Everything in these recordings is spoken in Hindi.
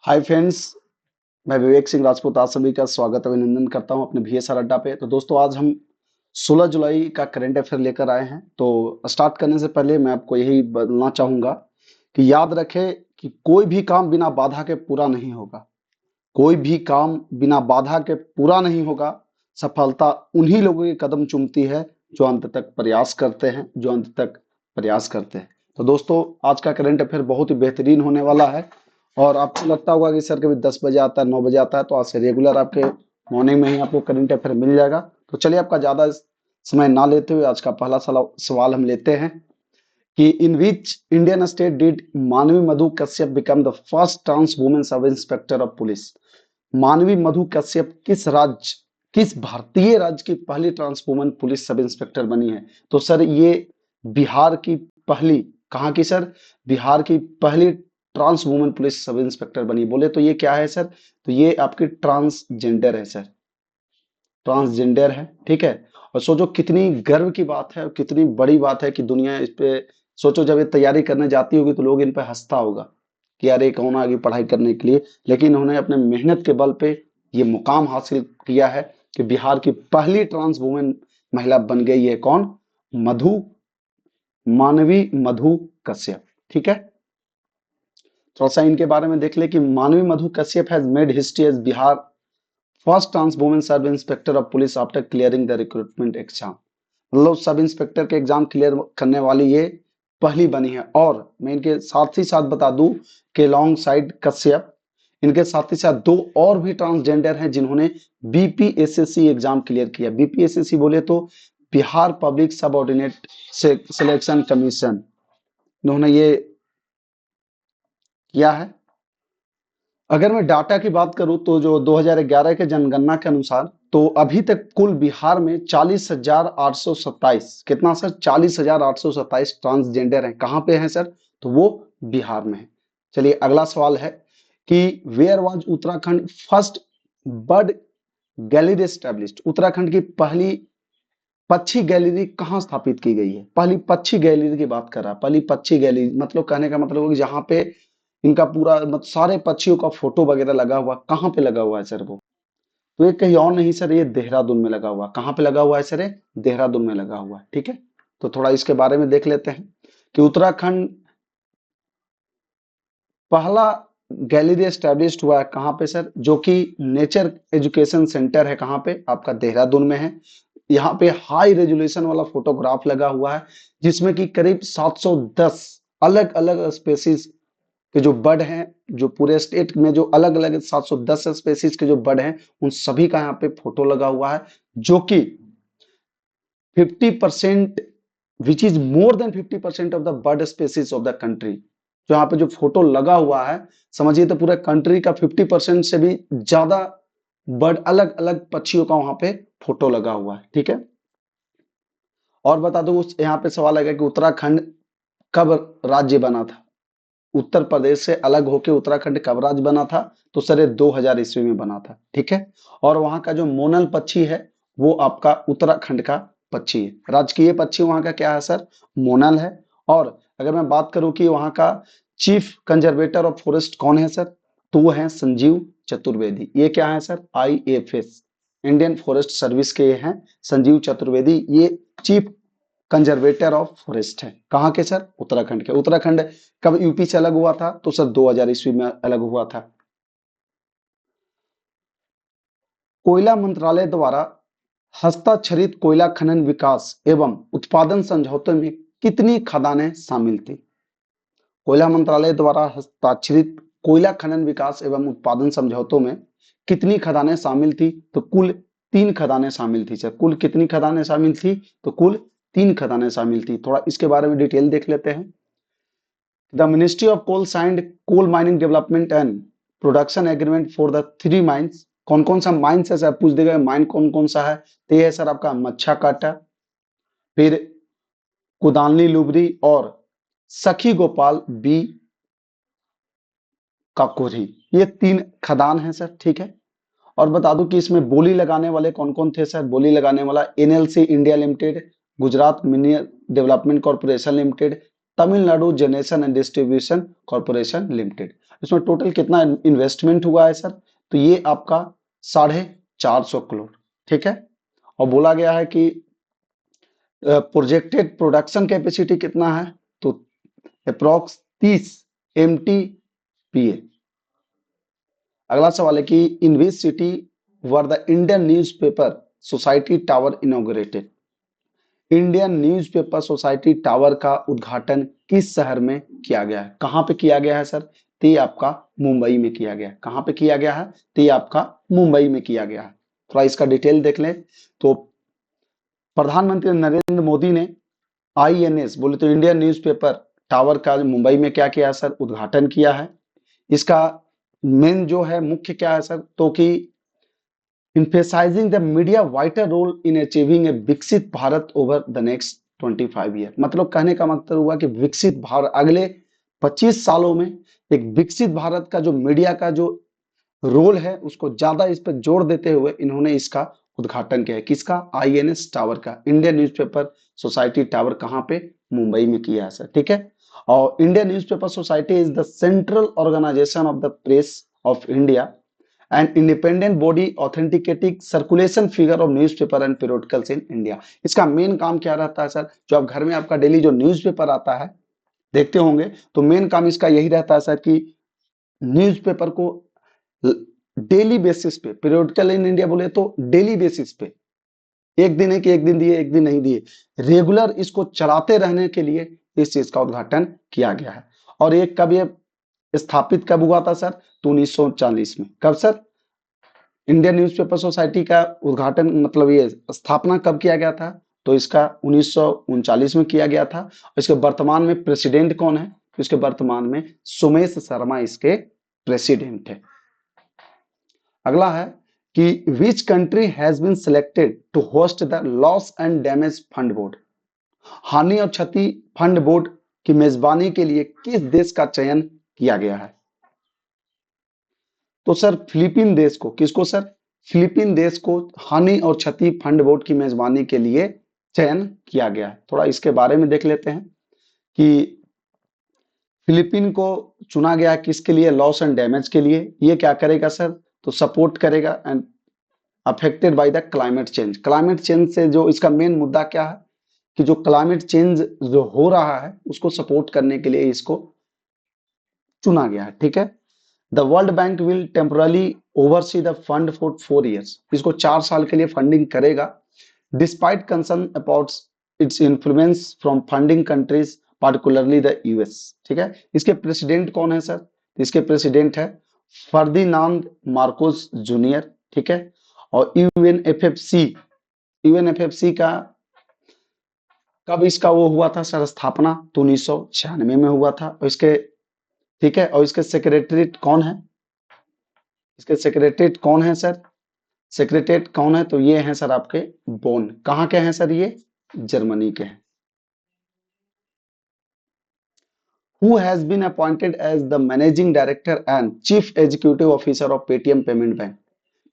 Hi friends. मैं विवेक सिंह राजपूत आप सभी का स्वागत अभिनंदन करता हूं अपने VSR अड्डा पे। तो दोस्तों आज हम 16 जुलाई का करंट अफेयर लेकर आए हैं। तो स्टार्ट करने से पहले मैं आपको यही बोलना चाहूंगा कि याद रखें कि कोई भी काम बिना बाधा के पूरा नहीं होगा। कोई भी काम बिना बाधा के पूरा नहीं होगा। सफलता उन्हीं लोगों के कदम चूमती है जो अंत तक प्रयास करते हैं, जो अंत तक प्रयास करते हैं। तो दोस्तों आज का करंट अफेयर बहुत ही बेहतरीन होने वाला है। और आपको लगता होगा कि सर कभी 10 बजे आता है, 9 बजे आता है, तो आज से रेगुलर आपके मॉर्निंग में ही आपको करंट अफेयर मिल जाएगा। तो चलिए आपका ज्यादा समय ना लेते हुए आज का पहला सवाल हम लेते हैं कि in which Indian state did Manvi Madhu Kashyap become the first trans women sub inspector of police. Manvi Madhu Kashyap किस भारतीय राज्य की पहली trans women police sub inspector बनी है? तो सर ये बिहार की पहली, कहाँ की सर? बिहार की पहली trans women police sub inspector बनी। बोले तो ये क्या है सर? तो ये आपकी ट्रांसजेंडर है सर, ट्रांसजेंडर है। ठीक है। और सोचो कितनी गर्व की बात है और कितनी बड़ी बात है कि दुनिया इस पे, सोचो जब ये तैयारी करने जाती होगी तो लोग इन पे हंसता होगा कि यार ये कौन आ गई पढ़ाई करने के लिए। लेकिन उन्होंने अपने मेहनत के बल पे ये मुकाम हासिल किया है कि बिहार की पहली ट्रांस वुमेन महिला बन गई है। कौन? मधु, मानवी मधु कश्यप। ठीक है। थोड़ा सा इनके बारे में देख ले कि Manvi Madhu Kashyap has made history as Bihar first trans women sub inspector of police after clearing the recruitment exam. मतलब सब इंस्पेक्टर के एग्जाम क्लियर करने वाली ये पहली बनी है। और मैं इनके साथ ही साथ बता दूं कि लॉन्ग साइड कश्यप, इनके साथ ही साथ दो और भी ट्रांसजेंडर हैं जिन्होंने BPSSC एग्जाम क्लियर किया। BPSSC बोले तो बिहार पब्लिक सब ऑर्डिनेट सिलेक्शन कमीशन, इन्होंने ये किया है। अगर मैं डाटा की बात करूं तो जो 2011 के जनगणना के अनुसार तो अभी तक कुल बिहार में 40,827, कितना सर? 40,827 ट्रांसजेंडर हैं। कहां पे हैं सर? तो वो बिहार में है। चलिए अगला सवाल है कि where was Uttarakhand first bird gallery established. Uttarakhand की पहली पक्षी गैलरी कहाँ स्थापित की गई है? पहली पक्षी गैलरी की बात कर रहा है। पहली पक्षी गैलरी मतलब कहने का मतलब है कि जहाँ पे इनका पूरा मतलब सारे पक्षियों का फोटो वगैरह लगा हुआ, कहाँ पे लगा हुआ है सर वो? तो ये कहीं और नहीं सर, ये देहरादून में लगा हुआ। कहाँ पे लगा हुआ है सर? ये देहरादून में लगा हुआ है। ठीक है। तो थोड़ा इसके बारे में देख लेते हैं कि उत्तराखंड पहला गैलरी एस्टेब्लिश्ड हुआ है कहाँ पे सर? जो कि नेचर एजुकेशन सेंटर है। कहाँ पे? आपका देहरादून में है। यहाँ पे हाई रेजोल्यूशन वाला फोटोग्राफ लगा हुआ है जिसमें कि करीब 710 अलग अलग स्पेसीज के जो बर्ड हैं, जो पूरे स्टेट में जो अलग अलग 710 स्पेसीज के जो बर्ड हैं उन सभी का यहाँ पे फोटो लगा हुआ है, जो कि 50% which is more than 50% of the bird species of the country. जो यहाँ पे जो फोटो लगा हुआ है, समझिए तो पूरे कंट्री का 50% से भी ज्यादा बर्ड, अलग अलग पक्षियों का वहां पे फोटो लगा हुआ है। ठीक है। और बता दो उस यहाँ पे सवाल आएगा कि उत्तराखंड कब राज्य बना था? उत्तर प्रदेश से अलग होकर उत्तराखंड कब राज्य बना था? तो सर ये 2000 ईस्वी में बना था। ठीक है। और वहां का जो मोनल पक्षी है वो आपका उत्तराखंड का पक्षी है। राजकीय पक्षी वहां का क्या है सर? मोनल है। और अगर मैं बात करूं कि वहां का चीफ कंजर्वेटर ऑफ फॉरेस्ट कौन है सर? तो वो है संजीव चतुर्वेदी। ये क्या है sir? IFS, Indian forest service के ये हैं संजीव चतुर्वेदी। ये चीफ कंजर्वेटर ऑफ फॉरेस्ट है। कहाँ के सर? उत्तराखंड के। उत्तराखंड कब यूपी से अलग हुआ था? तो सर 2000 ईस्वी में अलग हुआ था। कोयला मंत्रालय द्वारा हस्ताक्षरित कोयला खनन विकास एवं उत्पादन समझौते में कितनी खदानें शामिल थी? कोयला मंत्रालय द्वारा हस्ताक्षरित कोयला खनन विकास एवं उत्पादन समझौतों में कितनी खदानें शामिल थी? तो कुल 3 खदानें शामिल थी सर। कुल कितनी खदानें शामिल थी? तो कुल 3 खदानें शामिल थी। थोड़ा इसके बारे में डिटेल देख लेते हैं। The Ministry of Coal signed coal mining development and production agreement for the 3 mines। कौन कौन सा माइंस है सर? पूछ देगा माइन कौन कौन सा है। तो ये है सर आपका मच्छा काटा, फिर कुदालनी लुबरी और सखी गोपाल बी काकोरी। ये 3 खदान है सर। ठीक है। और बता दूं कि इसमें बोली लगाने वाले कौन कौन थे सर? बोली लगाने वाला NLC India limited, Gujarat mineral development corporation limited, Tamil Nadu generation and distribution corporation limited. इसमें टोटल कितना इन्वेस्टमेंट हुआ है सर? तो ये आपका 450 करोड़, ठीक है। और बोला गया है कि प्रोजेक्टेड प्रोडक्शन कैपेसिटी कितना है? तो अप्रॉक्स 30 MTPA। अगला सवाल है कि in which city were the Indian newspaper society tower inaugurated? Indian newspaper society tower का उद्घाटन किस शहर में किया गया है? कहां पे किया गया है सर? तो ये आपका मुंबई में किया गया है। कहां पे किया गया है? तो ये आपका मुंबई में किया गया है। थोड़ा इसका डिटेल देख लें तो प्रधानमंत्री नरेंद्र मोदी ने INS बोले तो इंडियन न्यूज़पेपर टावर का मुंबई में क्या किया सर? उद्घाटन किया है। इसका मेन जो है मुख्य क्या है सर? तो कि emphasizing the media vital role in achieving a विकसित Bharat over the next 25 year। मतलब कहने का मतलब हुआ कि विकसित भारत अगले 25 सालों में एक विकसित भारत का जो मीडिया का जो रोल है उसको ज्यादा इस पर जोर देते हुए इन्होंने इसका उद्घाटन किया है। किसका? INS टावर का, इंडियन न्यूज़पेपर सोसाइटी टावर। कहां पे? मुंबई में किया है सर, ठीक है। और Indian newspaper society is the central organisation of the press of India and independent body authenticating circulation figure of newspaper and periodicals in India. इसका मेन काम क्या रहता है सर? जो आप घर में आपका डेली जो न्यूज़पेपर आता है देखते होंगे, तो मेन काम इसका यही रहता है सर कि न्यूज़पेपर को डेली बेसिस पे, पीरियोडिकल इन इंडिया बोले तो डेली बेसिस पे, एक दिन है कि एक दिन दिए एक दिन नहीं दिए, रेगुलर इसको चलाते रहने के लिए इस चीज का उद्घाटन किया गया है। और ये कब ये स्थापित कब हुआ था सर? तो 1940 में। कब सर? इंडियन न्यूज़पेपर सोसाइटी का उद्घाटन मतलब ये स्थापना कब किया गया था? तो इसका 1939 में किया गया था। इसके वर्तमान में प्रेसिडेंट कौन है? इसके वर्तमान में सोमेश शर्मा इसके प्रेसिडेंट है। अगला है कि which country has been selected to host the loss and damage fund board? हानि और क्षति फंड बोर्ड की मेजबानी के लिए किस देश का चयन किया गया है? तो सर फिलीपीन देश को। किसको सर? फिलीपीन देश को हानि और क्षति फंड बोर्ड की मेजबानी के लिए चयन किया गया है। थोड़ा इसके बारे में देख लेते हैं कि फिलीपीन को चुना गया किसके लिए? लॉस एंड डैमेज के लिए। ये क्या करेगा सर? तो सपोर्ट करेगा and affected by the climate change. Climate change से जो इसका मेन मुद्दा क्या है कि जो क्लाइमेट चेंज जो हो रहा है उसको सपोर्ट करने के लिए इसको चुना गया है, ठीक है। The world bank will temporarily oversee the fund for 4 years। इसको 4 साल के लिए फंडिंग करेगा। Despite concern about its influence from funding countries particularly the US, ठीक है। इसके प्रेसिडेंट कौन है सर? इसके प्रेसिडेंट है फर्दिनांद मार्कोस जूनियर, ठीक है। और यूएनएफएफसी का कब इसका वो हुआ था सर स्थापना? तो 1996 में हुआ था। और इसके, ठीक है, और इसके सेक्रेटरीट कौन है? इसके सेक्रेटरीट कौन है सर? सेक्रेटरीट कौन है? तो ये हैं सर आपके बोन। कहाँ के हैं सर? ये जर्मनी के हैं। Who has been appointed as the managing director and chief executive officer of Paytm Payment Bank?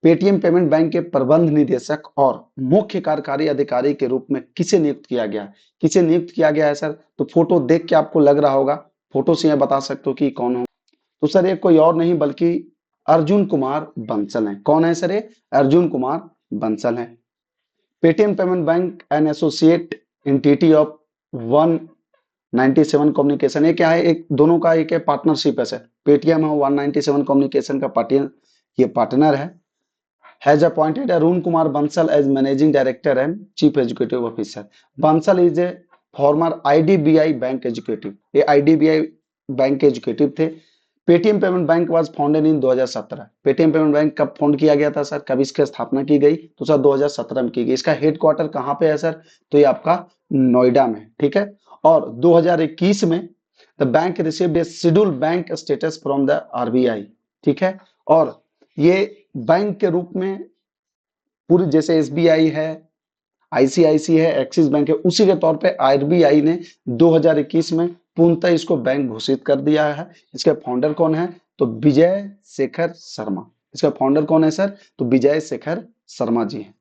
Paytm payment bank के प्रबंध निदेशक और मुख्य कार्यकारी अधिकारी के रूप में किसे नियुक्त किया गया है? किसे नियुक्त किया गया है सर? तो फोटो देख के आपको लग रहा होगा, फोटो से यह बता सकते हो कि कौन हो। तो सर ये कोई और नहीं बल्कि अर्जुन कुमार बंसल है। कौन है सर? ये अर्जुन कुमार बंसल है। Paytm payment bank an associate entity of 197 communication. ये क्या है? एक दोनों का एक पार्टनरशिप है सर। पेटीएम है 197 कम्युनिकेशन का पार्टनर, ये पार्टनर है। Has appointed Arun Kumar Bansal as managing director and chief executive officer। Bansal is a former IDBI bank executive। ये IDBI बैंक के executive थे। Paytm payment bank was founded in 2017। Paytm payment bank कब फाउंड किया गया था सर? कब इसकी स्थापना की गई? तो सर 2017 में की गई। इसका हेडक्वार्टर कहाँ पे है सर? तो ये आपका नोएडा में, ठीक है। और 2021 में the bank received A schedule bank status from the RBI, ठीक है। और ये बैंक के रूप में पूरी जैसे SBI है, ICICI है, एक्सिस बैंक है, उसी के तौर पे RBI ने 2021 में पूर्णतः इसको बैंक घोषित कर दिया है। इसके फाउंडर कौन है? तो विजय शेखर शर्मा। इसका फाउंडर कौन है सर? तो विजय शेखर शर्मा जी है।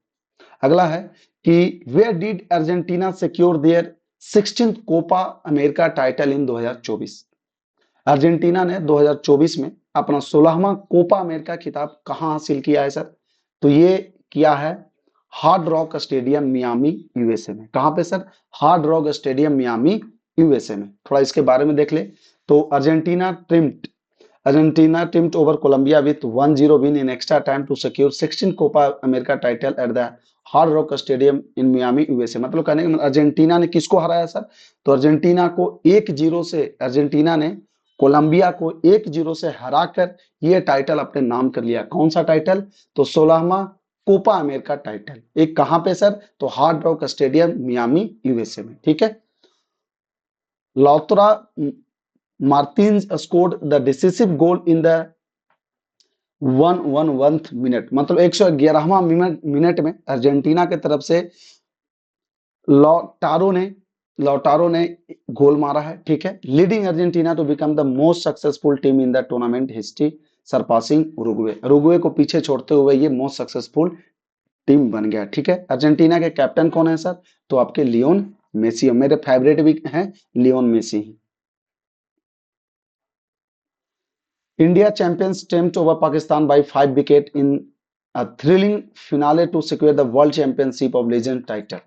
अगला है कि where did Argentina secure their 16th Copa America title in 2024। Argentina ने 2024 में अपना 16वां कोपा अमेरिका खिताब कहां हासिल किया है सर? तो ये किया है hard rock stadium Miami USA में। कहां पे sir? Hard rock stadium Miami USA में। थोड़ा इसके बारे में देख ले। तो Argentina teamed over Colombia with 1-0 win in extra time to secure 16 Copa America title at the Hard Rock Stadium in Miami, USA। मतलब कहने का अर्जेंटीना ने किसको हराया सर? तो अर्जेंटीना को 1-0 से, अर्जेंटीना ने कोलंबिया को 1-0 से हराकर ये टाइटल अपने नाम कर लिया। कौन सा टाइटल? तो 16वां कोपा अमेरिका टाइटल। एक कहां पे सर? तो hard rock stadium Miami USA में। ठीक है। लौतरा Martins scored the decisive goal in the 111th minute. मतलब 111वां मिनट में अर्जेंटीना के तरफ से लौटारो ने गोल मारा है। ठीक है। Leading Argentina to become the most successful team in the tournament history surpassing Uruguay. Uruguay को पीछे छोड़ते हुए ये मोस्ट सक्सेसफुल टीम बन गया। ठीक है। अर्जेंटीना के कैप्टन कौन है सर? तो आपके लियोन मेसी। मेरे फेवरेट भी हैं Lionel Messi. India champions stamped over Pakistan by 5 wickets in a thrilling finale to secure the World Championship of Legends title।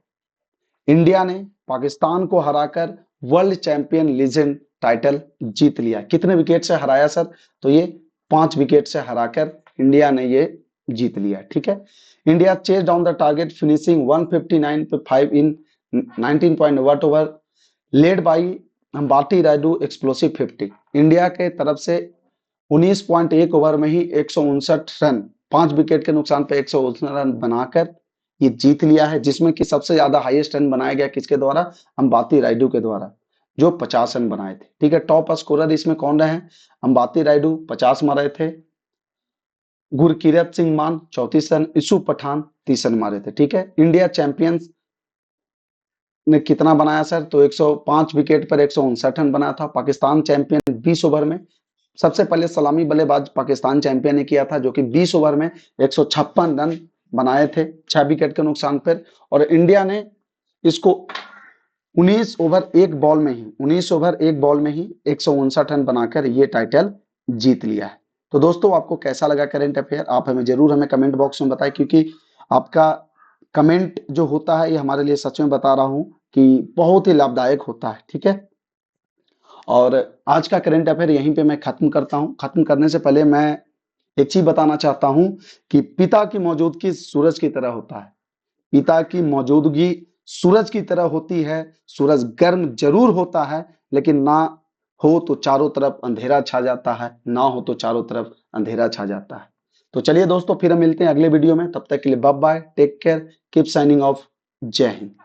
India ने पाकिस्तान को हराकर वर्ल्ड चैंपियन लीजेंड टाइटल जीत लिया। कितने विकेट से हराया सर? तो ये 5 विकेट से हराकर इंडिया ने ये जीत लिया। ठीक है। India chase down the target finishing 159.5 in 19.1 over led by Ambati Rayudu explosive 50। India के तरफ से 19.1 ओवर में ही 159 रन, 5 विकेट के नुकसान पे 159 रन बनाकर ये जीत लिया है, जिसमें कि सबसे ज्यादा हाईएस्ट रन बनाया गया किसके द्वारा? अंबाती रायडू के द्वारा, जो 50 रन बनाए थे। ठीक है। टॉप स्कोरर इसमें कौन रहे? अंबाती रायडू 50 मारे थे, गुरकीरत सिंह मान 34 रन, यूसुफ पठान 30 रन मारे थे। ठीक है। इंडिया चैंपियंस ने कितना बनाया सर? तो 105 विकेट पर 159 रन बनाया था। पाकिस्तान चैंपियन 20 ओवर में, सबसे पहले सलामी बल्लेबाज पाकिस्तान चैंपियन ने किया था, जो कि 20 ओवर में 156 रन बनाए थे 6 विकेट के नुकसान पर। और इंडिया ने इसको 19 ओवर एक बॉल में ही 159 रन बनाकर ये टाइटल जीत लिया है। तो दोस्तों, आपको कैसा लगा करंट अफेयर? आप हमें कमेंट बॉक्स में बताएं, क्योंकि आपका कमेंट जो होता है ये हमारे लिए, सच में बता रहा हूं कि बहुत ही लाभदायक होता है। ठीक है। और आज का करंट अफेयर यहीं पे मैं खत्म करता हूं। खत्म करने से पहले मैं एक चीज बताना चाहता हूं कि पिता की मौजूदगी सूरज की तरह होता है। पिता की मौजूदगी सूरज की तरह होती है। सूरज गर्म जरूर होता है, लेकिन ना हो तो चारों तरफ अंधेरा छा जाता है, ना हो तो चारों तरफ अंधेरा छा जाता है। तो चलिए दोस्तों, फिर हम मिलते हैं अगले वीडियो में। तब तक के लिए bye bye, take care, keep signing off. Jai Hind.